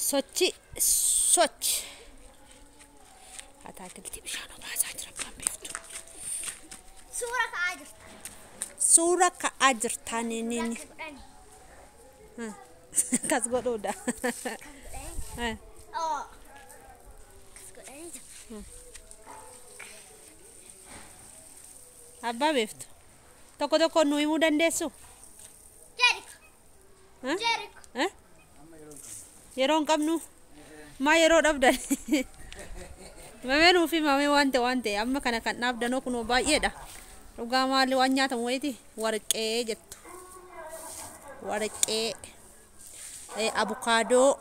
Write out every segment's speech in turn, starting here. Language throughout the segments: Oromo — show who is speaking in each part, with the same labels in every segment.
Speaker 1: sochi sochi ataakiltii bishaanoo baasaa jira kan beektu suura ka'aa jirtaan inni kas godhuudha abbaa beektu tokko tokko nu himuu dandeessu yeroo hin qabnu maa yeroo dhabdan mamee nuufi mamee wante amma kana kan dhaabdanoo kunoo baay'eedha dhugaa maali waan nyaatamu wayiiti warqee jettu warqee abukaadoo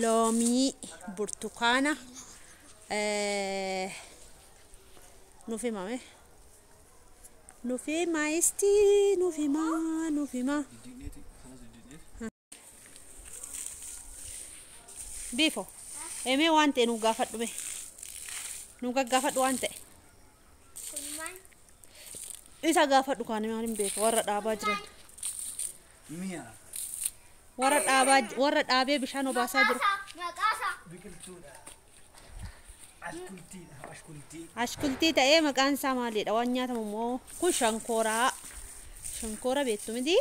Speaker 1: loomii burtukaana nuufi mamee nuufi maayisti nuufi maa bifo eme wante nu gaafadhu be nu gaafadhu wante isa gaafadhu kan maalin beeka warra dhaabaa jiran miya warra dhaabee bishaan obaasaa jiru biqiltuudha ashkultii ta'ee maqaan isaa maalidha waan nyaatamu immoo kun shankooraa beektu miti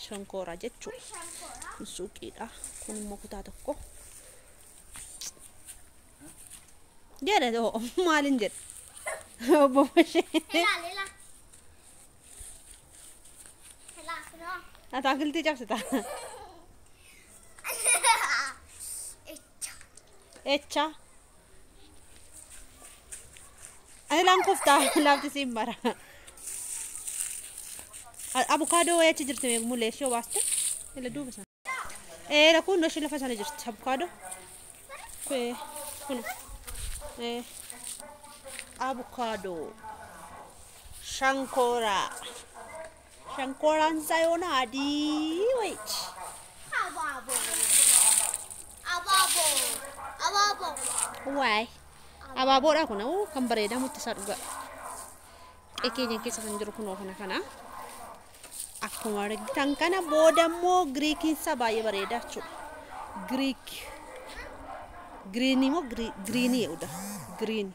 Speaker 1: shankooraa jechuudha suuqiidha kun immoo kutaa tokko Jere do malin jet. Boshe. Lela. Atakilti chapsita. Echa. Ay lang kufta lafti simbara. Avocado echa jirte me mule sho baste. Ela duba sa. La kun no shila fasana jirte avocado. Kun avocado shankora sayona adi wait ababo why ababo da kuna kan bareda muttisa duga ekeenya keessa kan jiru kunoo kana akkuma argitan kana boodammo greekin sa baay'ee bareeda jechuudha greek green mo green udah green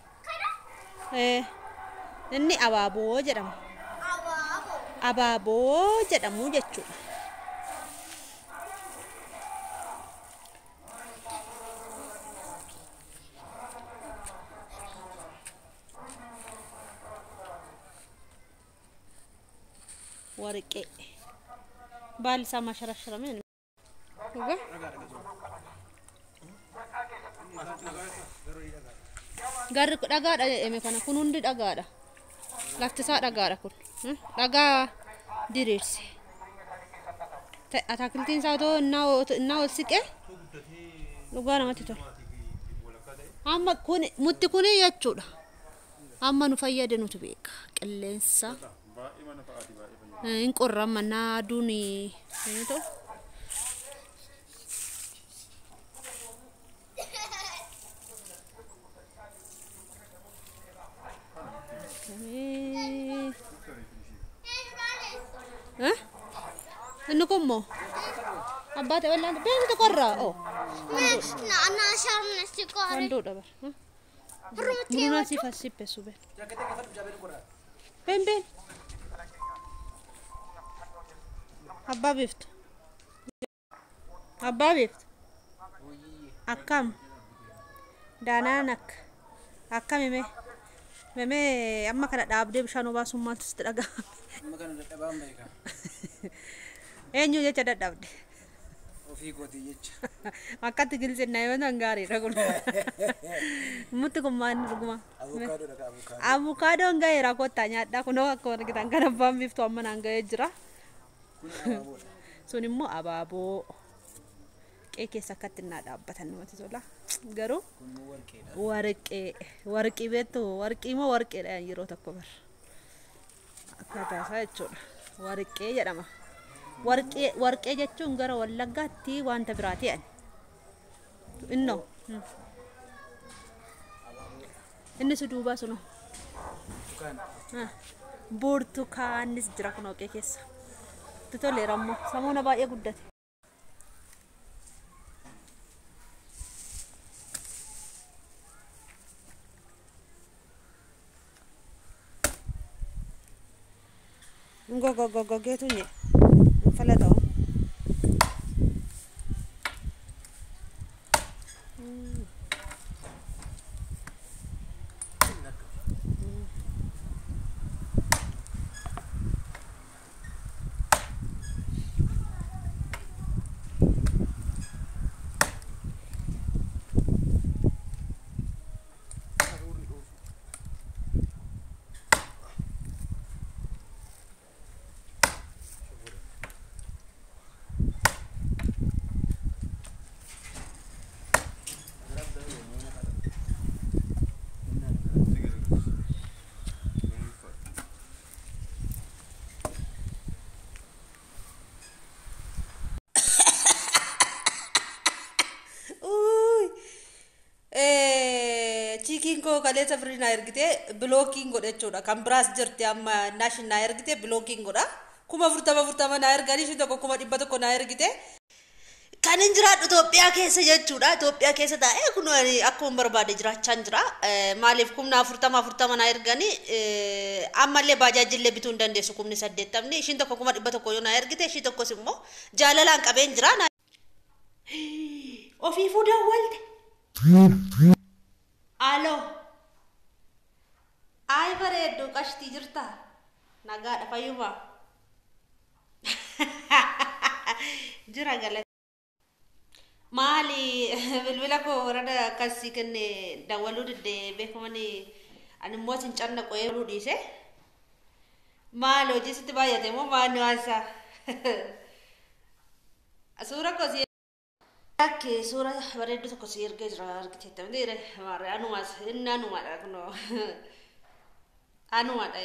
Speaker 1: inni ababoo jedhamu jechuudha warqee baal isaa masharashara men uga Garri dhagaadha jedhame kana kun hundi dhagaadha lafti isaa dhagaadha kun dhagaa diriirse ataakiltiin isaa otoo innaa ol siqee dhugaa namatti tola amma kun mutti kun jechuudha amma nu fayyade nuti beeka qilleensa hin qorramma naaduun Nukum mo? Abate wala ben to korra oh.
Speaker 2: Na sharm nasti kore.
Speaker 1: Ando dabar. Muna si fasip sube. Ben. Abba bift. Akam. Dananak. Akam meme amma kana dhaabde bishaan obaasummaan tusti dhagaa.
Speaker 3: Amma kana dadhabaan beeka.
Speaker 1: Eenyu jecha dadhabde.
Speaker 3: Ofii kooti jecha.
Speaker 1: Akkatti gilsinna yoo nan gaariidha kun. Mutti kun maal dhuguma? Avukaadoon gaheera kottaa nyaadhaa kunoo akka argitan kan abbaan biftu amma naan gahee jira.
Speaker 3: Kun abaaboodha.
Speaker 1: Sun immoo abaaboo qee keessa akkatti naa dhaabbatan namatti tola. Garuu warqii beektu warqii moo warqeedha yeroo tokko bar akkaataa isaa jechuudha warqee jedhama warqee jechuun gara wallaggaatti wanta biraati jedhan innoo inni si duubaa sunu burtukaanis jira kunoo qee keessa toleera ammoo samuuna baay'ee guddate Go geetunye. Falatoo. Chicken ko kalesa free na ergite blocking godhe choda kambras jirti amma national na ergite blocking goda kuma furtama na ergani shi tokko kuma dibba tokko na ergite kanin jira Ethiopia keessa jechuudha Ethiopia keessa taa'e kun akkuma barbaade jiraachaan jira maaliif kumna furtama na ergani ammallee bajaajillee bituu hin dandeessu kumni 80 ishin tokko kuma dibba tokko yoo na ergite shi tokkos immoo jaalalaan qabeen jira ofii fuudha walte Alo. Ay bareedu qashtii jirta. Nagaadha fayyuma. Jira galat. Maali bilbila koo warada akkasii kenne dawwaluu didde beekamani ani immoo sin canna qo'ee luu dhiise. Maali hojii sitti baay'ate moo maali waasa? Suura koo Oke, suura bareedu tokko si ergee jira argiteetta mitiire maarre anumas inni anumadha kunoo anumadha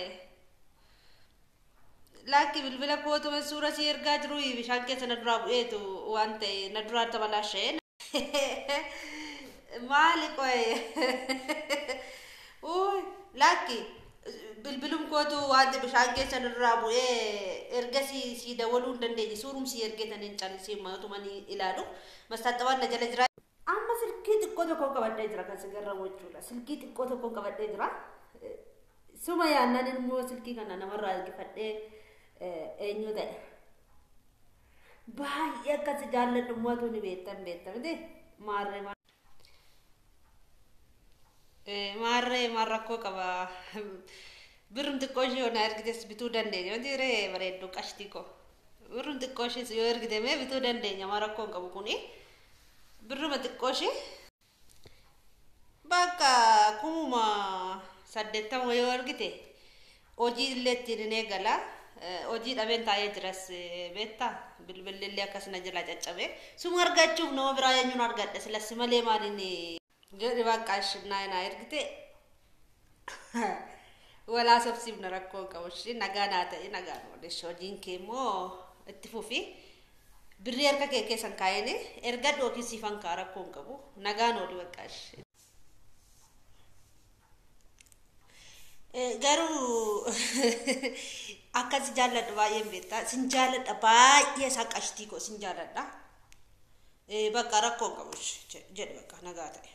Speaker 1: lakki bilbila kootuma suura si ergaa jiru bishaan keessa na duraa bu'eetu waan ta'e na duraa tabalaashee maali qo'e lakki bilbilum kootu waan bishaan keessa na duraa bu'ee erga si dawwaluu hin dandeenye suurum si ergeetan hin callisii mootumanii ilaalu mastaxaban na jala jira amma silkii xiqqoo tokko qabadhee jira kan sigarramu jechuudha silkii xiqqoo tokko qabadhee jira suma yaannan immoo silkii kana namarraa argifadhee eenyu ta'e baay'ee akkas jaalladhu mootu ni beektan miti maarree rakkoo qaba birrum xiqqoo ishee yoo na ergites bituu dandeenya wanti ree bareeddu qashtii koo birrum xiqqoo ishee yoo ergite mee bituu dandeenya maa rakkoon qabu kuni birruma xiqqoo ishee bakka kumuma 80 yoo ergite hojii illee ittiin hin eegala hojii dhabeen taa'ee jiras beektaa bilbilillee akkasina jala caccabe suma argachuuf nama biraa eenyuun argadhe silas malee maaliin jedhi bakka ashinaa naa ergite walaa sobsiifna rakkoon qabu ishee nagaa naa ta'e nagaa odeesha hojiin kee immoo itti fufi birrii harka kee keessan kaayene erga dhookiin siifan kaa rakkoon qabu nagaan ooli bakka ishee garuu akkas jaalladha baay'een beektaa sin jaalladha baay'ee isaa qashtii koo sin jaalladha bakka rakkoon qabu jedhe bakka nagaa ta'e